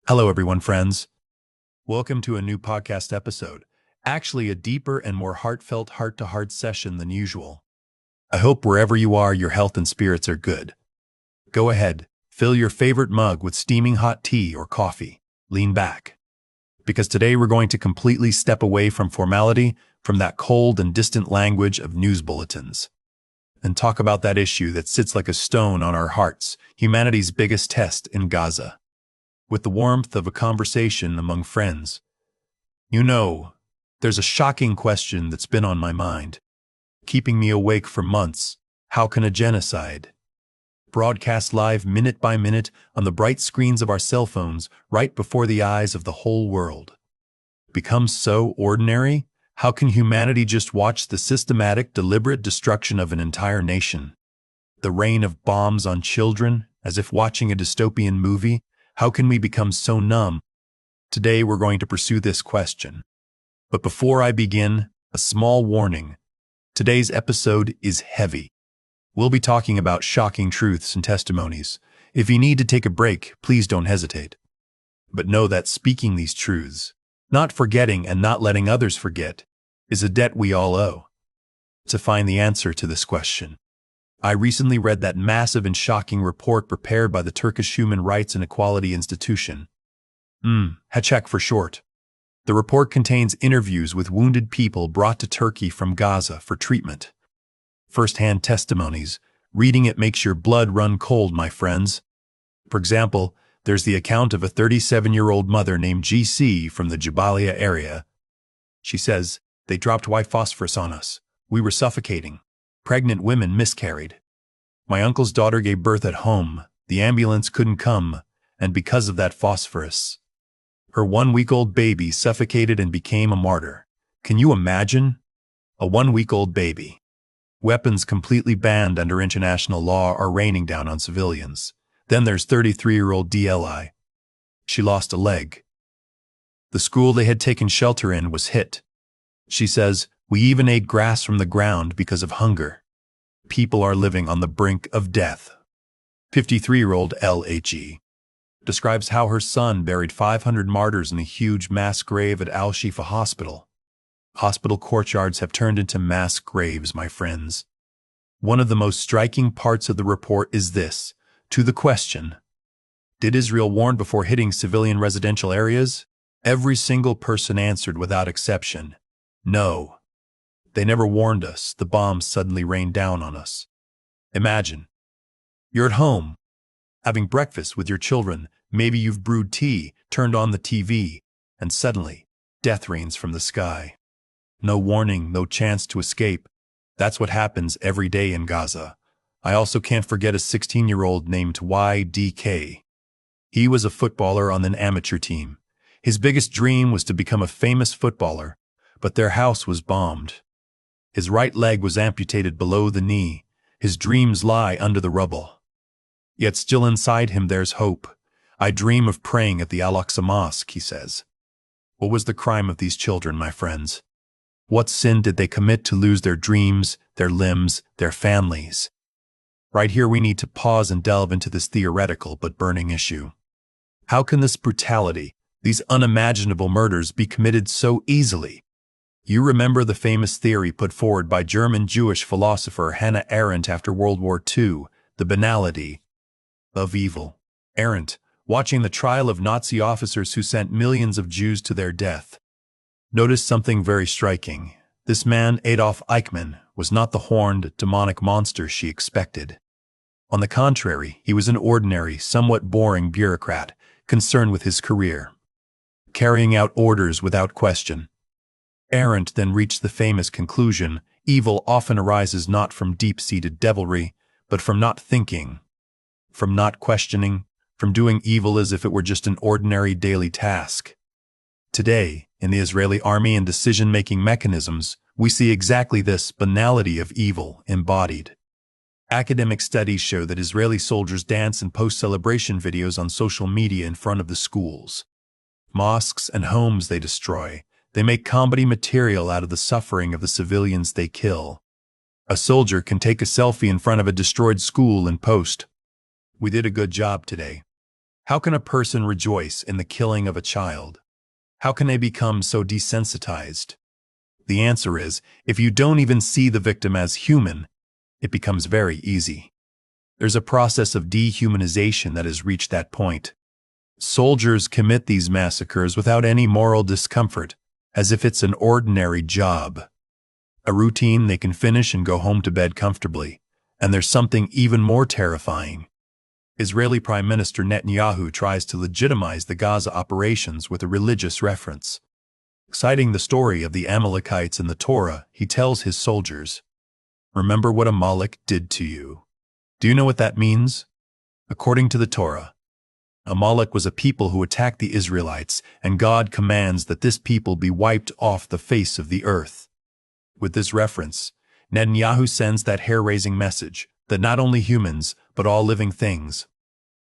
Hello, everyone, friends. Welcome to a new podcast episode. Actually, a deeper and more heartfelt heart-to-heart session than usual. I hope wherever you are, your health and spirits are good. Go ahead, fill your favorite mug with steaming hot tea or coffee. Lean back. Because today we're going to completely step away from formality, from that cold and distant language of news bulletins, and talk about that issue that sits like a stone on our hearts, humanity's biggest test in Gaza. With the warmth of a conversation among friends. You know, there's a shocking question that's been on my mind, keeping me awake for months. How can a genocide, broadcast live minute by minute on the bright screens of our cell phones right before the eyes of the whole world, become so ordinary? How can humanity just watch the systematic, deliberate destruction of an entire nation? The rain of bombs on children, as if watching a dystopian movie? How can we become so numb? Today we're going to pursue this question. But before I begin, a small warning. Today's episode is heavy. We'll be talking about shocking truths and testimonies. If you need to take a break, please don't hesitate. But know that speaking these truths, not forgetting and not letting others forget, is a debt we all owe. To find the answer to this question, I recently read that massive and shocking report prepared by the Turkish Human Rights and Equality Institution. HCEQ for short. The report contains interviews with wounded people brought to Turkey from Gaza for treatment. First-hand testimonies. Reading it makes your blood run cold, my friends. For example, there's the account of a 37-year-old mother named GC from the Jabalia area. She says, "They dropped white phosphorus on us. We were suffocating. Pregnant women miscarried. My uncle's daughter gave birth at home. The ambulance couldn't come, and because of that phosphorus, her 1-week-old baby suffocated and became a martyr." Can you imagine? A 1-week-old baby. Weapons completely banned under international law are raining down on civilians. Then there's 33-year-old DLI. She lost a leg. The school they had taken shelter in was hit. She says, "We even ate grass from the ground because of hunger." People are living on the brink of death. 53-year-old LHE describes how her son buried 500 martyrs in a huge mass grave at Al-Shifa Hospital. Hospital courtyards have turned into mass graves, my friends. One of the most striking parts of the report is this. To the question, did Israel warn before hitting civilian residential areas? Every single person answered without exception, no. They never warned us. The bombs suddenly rained down on us. Imagine, you're at home, having breakfast with your children. Maybe you've brewed tea, turned on the TV, and suddenly, death rains from the sky. No warning, no chance to escape. That's what happens every day in Gaza. I also can't forget a 16-year-old named YDK. He was a footballer on an amateur team. His biggest dream was to become a famous footballer, but their house was bombed. His right leg was amputated below the knee. His dreams lie under the rubble. Yet still inside him there's hope. "I dream of praying at the Al-Aqsa Mosque," he says. What was the crime of these children, my friends? What sin did they commit to lose their dreams, their limbs, their families? Right here we need to pause and delve into this theoretical but burning issue. How can this brutality, these unimaginable murders be committed so easily? You remember the famous theory put forward by German Jewish philosopher Hannah Arendt after World War II, the banality of evil. Arendt, watching the trial of Nazi officers who sent millions of Jews to their death, noticed something very striking. This man, Adolf Eichmann, was not the horned, demonic monster she expected. On the contrary, he was an ordinary, somewhat boring bureaucrat, concerned with his career, carrying out orders without question. Arendt then reached the famous conclusion, evil often arises not from deep-seated devilry, but from not thinking, from not questioning, from doing evil as if it were just an ordinary daily task. Today, in the Israeli army and decision-making mechanisms, we see exactly this banality of evil embodied. Academic studies show that Israeli soldiers dance and post celebration videos on social media in front of the schools, mosques, and homes they destroy. They make comedy material out of the suffering of the civilians they kill. A soldier can take a selfie in front of a destroyed school and post, "We did a good job today." How can a person rejoice in the killing of a child? How can they become so desensitized? The answer is, if you don't even see the victim as human, it becomes very easy. There's a process of dehumanization that has reached that point. Soldiers commit these massacres without any moral discomfort, as if it's an ordinary job. A routine they can finish and go home to bed comfortably. And there's something even more terrifying. Israeli Prime Minister Netanyahu tries to legitimize the Gaza operations with a religious reference. Citing the story of the Amalekites in the Torah, he tells his soldiers, "Remember what Amalek did to you." Do you know what that means? According to the Torah, Amalek was a people who attacked the Israelites, and God commands that this people be wiped off the face of the earth. With this reference, Netanyahu sends that hair-raising message that not only humans, but all living things,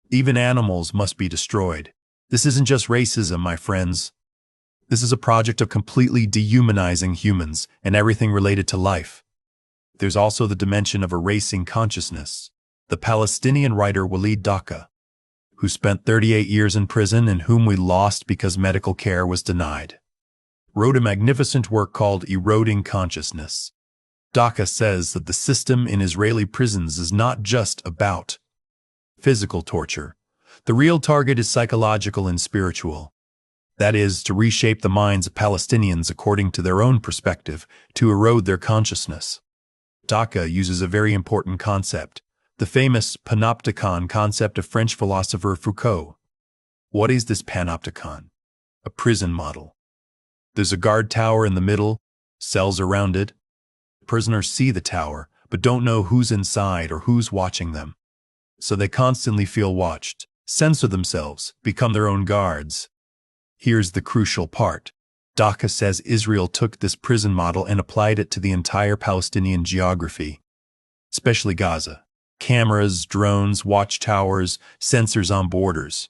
even animals, must be destroyed. This isn't just racism, my friends. This is a project of completely dehumanizing humans and everything related to life. There's also the dimension of erasing consciousness. The Palestinian writer Walid Daqqa, who spent 38 years in prison and whom we lost because medical care was denied, wrote a magnificent work called Eroding Consciousness. Daqqa says that the system in Israeli prisons is not just about physical torture. The real target is psychological and spiritual. That is, to reshape the minds of Palestinians according to their own perspective, to erode their consciousness. Daqqa uses a very important concept, the famous panopticon concept of French philosopher Foucault. What is this panopticon? A prison model. There's a guard tower in the middle, cells around it. Prisoners see the tower, but don't know who's inside or who's watching them. So they constantly feel watched, censor themselves, become their own guards. Here's the crucial part. Daqqa says Israel took this prison model and applied it to the entire Palestinian geography, especially Gaza. Cameras, drones, watchtowers, sensors on borders.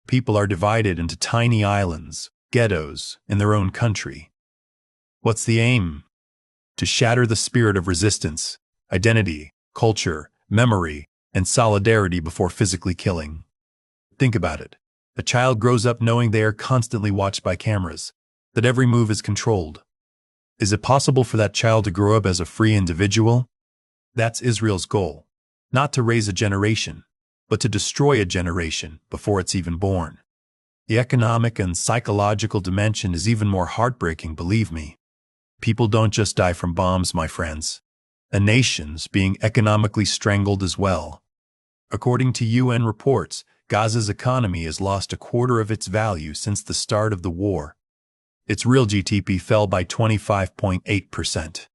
People are divided into tiny islands, ghettos, in their own country. What's the aim? To shatter the spirit of resistance, identity, culture, memory, and solidarity before physically killing. Think about it. A child grows up knowing they are constantly watched by cameras, that every move is controlled. Is it possible for that child to grow up as a free individual? That's Israel's goal. Not to raise a generation, but to destroy a generation before it's even born. The economic and psychological dimension is even more heartbreaking, believe me. People don't just die from bombs, my friends. A nation's being economically strangled as well. According to UN reports, Gaza's economy has lost a quarter of its value since the start of the war. Its real GDP fell by 25.8%.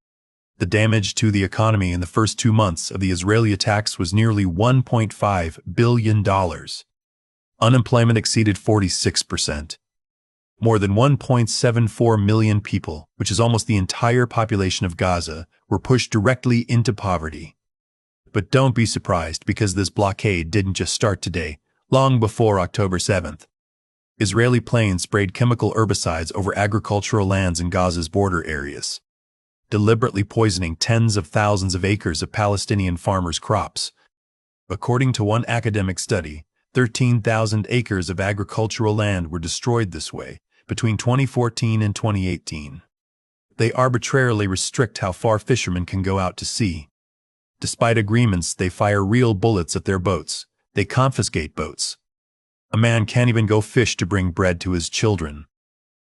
The damage to the economy in the first 2 months of the Israeli attacks was nearly $1.5 billion. Unemployment exceeded 46%. More than 1.74 million people, which is almost the entire population of Gaza, were pushed directly into poverty. But don't be surprised, because this blockade didn't just start today. Long before October 7th, Israeli planes sprayed chemical herbicides over agricultural lands in Gaza's border areas, deliberately poisoning tens of thousands of acres of Palestinian farmers' crops. According to one academic study, 13,000 acres of agricultural land were destroyed this way between 2014 and 2018. They arbitrarily restrict how far fishermen can go out to sea. Despite agreements, they fire real bullets at their boats. They confiscate boats. A man can't even go fish to bring bread to his children.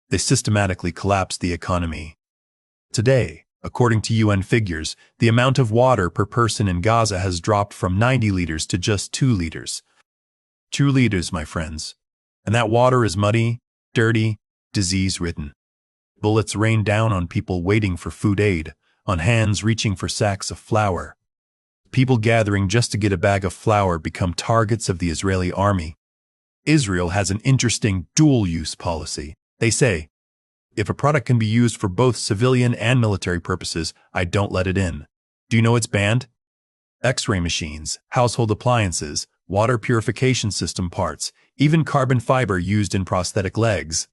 They systematically collapse the economy. Today, according to UN figures, the amount of water per person in Gaza has dropped from 90 liters to just 2 liters. 2 liters, my friends. And that water is muddy, dirty, disease-ridden. Bullets rain down on people waiting for food aid, on hands reaching for sacks of flour. People gathering just to get a bag of flour become targets of the Israeli army. Israel has an interesting dual-use policy. They say, if a product can be used for both civilian and military purposes, I don't let it in. Do you know it's banned? X-ray machines, household appliances, water purification system parts, even carbon fiber used in prosthetic legs.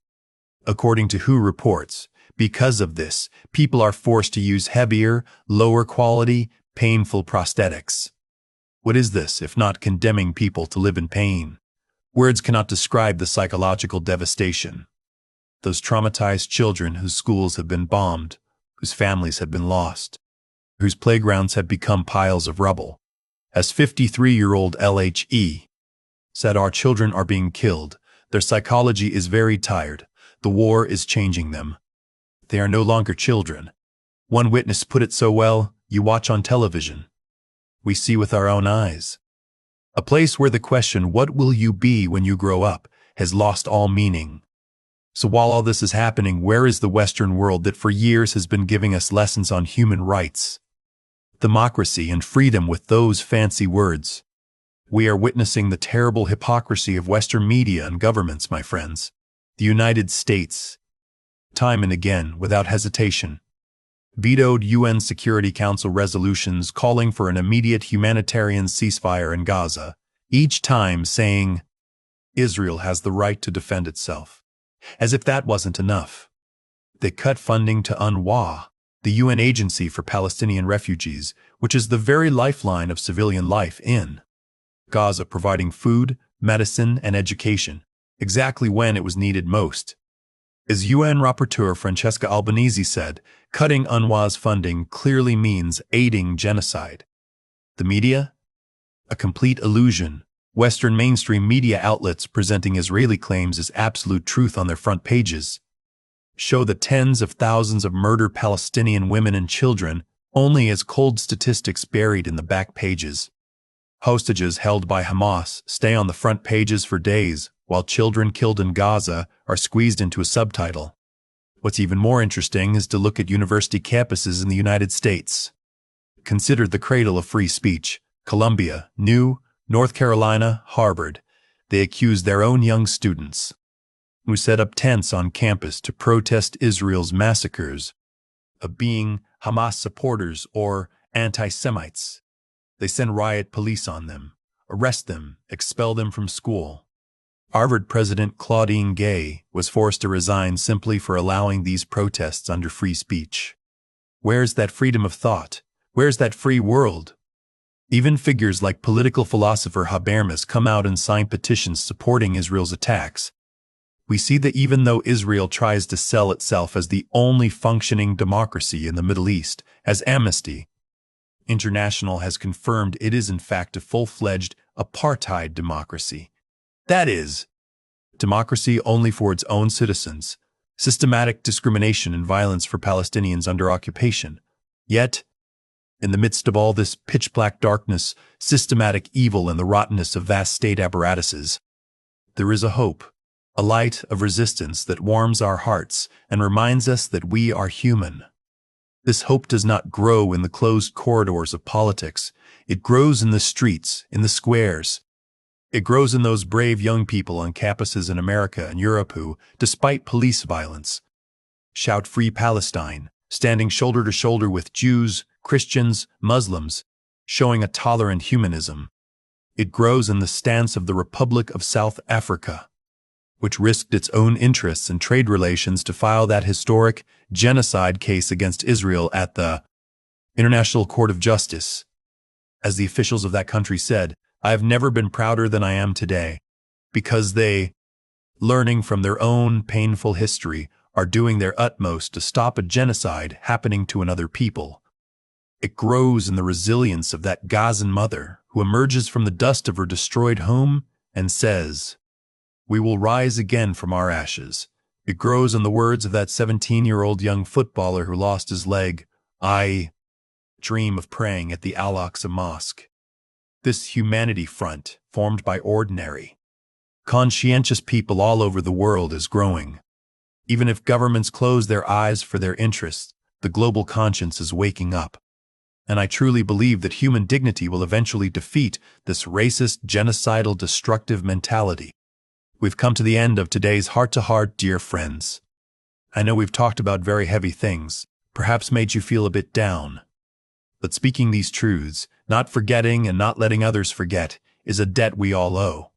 According to WHO reports, because of this, people are forced to use heavier, lower quality, painful prosthetics. What is this if not condemning people to live in pain? Words cannot describe the psychological devastation. Those traumatized children whose schools have been bombed, whose families have been lost, whose playgrounds have become piles of rubble. As 53-year-old LHE said, our children are being killed. Their psychology is very tired. The war is changing them. They are no longer children. One witness put it so well, you watch on television. We see with our own eyes. A place where the question, what will you be when you grow up, has lost all meaning. So while all this is happening, where is the Western world that for years has been giving us lessons on human rights, democracy, and freedom with those fancy words? We are witnessing the terrible hypocrisy of Western media and governments, my friends. The United States, time and again, without hesitation, vetoed UN Security Council resolutions calling for an immediate humanitarian ceasefire in Gaza, each time saying, Israel has the right to defend itself. As if that wasn't enough, they cut funding to UNRWA, the UN Agency for Palestinian Refugees, which is the very lifeline of civilian life in Gaza, providing food, medicine, and education, exactly when it was needed most. As UN Rapporteur Francesca Albanese said, cutting UNRWA's funding clearly means aiding genocide. The media? A complete illusion. Western mainstream media outlets presenting Israeli claims as absolute truth on their front pages show the tens of thousands of murdered Palestinian women and children only as cold statistics buried in the back pages. Hostages held by Hamas stay on the front pages for days, while children killed in Gaza are squeezed into a subtitle. What's even more interesting is to look at university campuses in the United States. Considered the cradle of free speech, Columbia, North Carolina, Harvard, they accuse their own young students, who set up tents on campus to protest Israel's massacres, of being Hamas supporters or anti-Semites. They send riot police on them, arrest them, expel them from school. Harvard President Claudine Gay was forced to resign simply for allowing these protests under free speech. Where's that freedom of thought? Where's that free world? Even figures like political philosopher Habermas come out and sign petitions supporting Israel's attacks. We see that even though Israel tries to sell itself as the only functioning democracy in the Middle East, as Amnesty International has confirmed, it is in fact a full-fledged apartheid democracy. That is, democracy only for its own citizens, systematic discrimination and violence for Palestinians under occupation. Yet, in the midst of all this pitch-black darkness, systematic evil, and the rottenness of vast state apparatuses, there is a hope, a light of resistance that warms our hearts and reminds us that we are human. This hope does not grow in the closed corridors of politics. It grows in the streets, in the squares. It grows in those brave young people on campuses in America and Europe who, despite police violence, shout Free Palestine, standing shoulder to shoulder with Jews, Christians, Muslims, showing a tolerant humanism. It grows in the stance of the Republic of South Africa, which risked its own interests and trade relations to file that historic genocide case against Israel at the International Court of Justice. As the officials of that country said, I have never been prouder than I am today, because they, learning from their own painful history, are doing their utmost to stop a genocide happening to another people. It grows in the resilience of that Gazan mother who emerges from the dust of her destroyed home and says, "We will rise again from our ashes." It grows in the words of that 17-year-old young footballer who lost his leg, "I dream of praying at the Al-Aqsa Mosque." This humanity front, formed by ordinary, conscientious people all over the world, is growing. Even if governments close their eyes for their interests, the global conscience is waking up. And I truly believe that human dignity will eventually defeat this racist, genocidal, destructive mentality. We've come to the end of today's heart-to-heart, dear friends. I know we've talked about very heavy things, perhaps made you feel a bit down. But speaking these truths, not forgetting and not letting others forget, is a debt we all owe.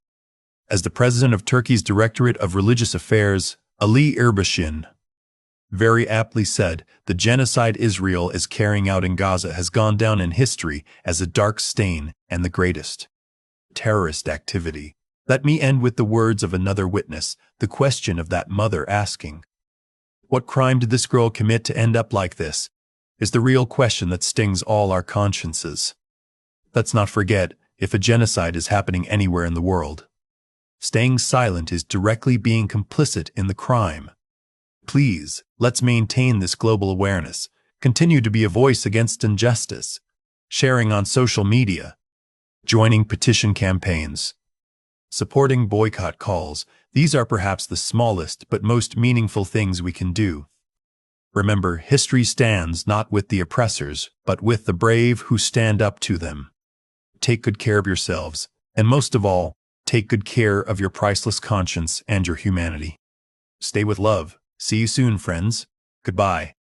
As the president of Turkey's Directorate of Religious Affairs, Ali Erbakan, very aptly said, the genocide Israel is carrying out in Gaza has gone down in history as a dark stain and the greatest terrorist activity Let me end with the words of another witness, the question of that mother asking, "What crime did this girl commit to end up like this?" is the real question that stings all our consciences. Let's not forget, if a genocide is happening anywhere in the world, staying silent is directly being complicit in the crime. Please, let's maintain this global awareness, continue to be a voice against injustice, sharing on social media, joining petition campaigns, supporting boycott calls. These are perhaps the smallest but most meaningful things we can do. Remember, history stands not with the oppressors, but with the brave who stand up to them. Take good care of yourselves, and most of all, take good care of your priceless conscience and your humanity. Stay with love. See you soon, friends. Goodbye.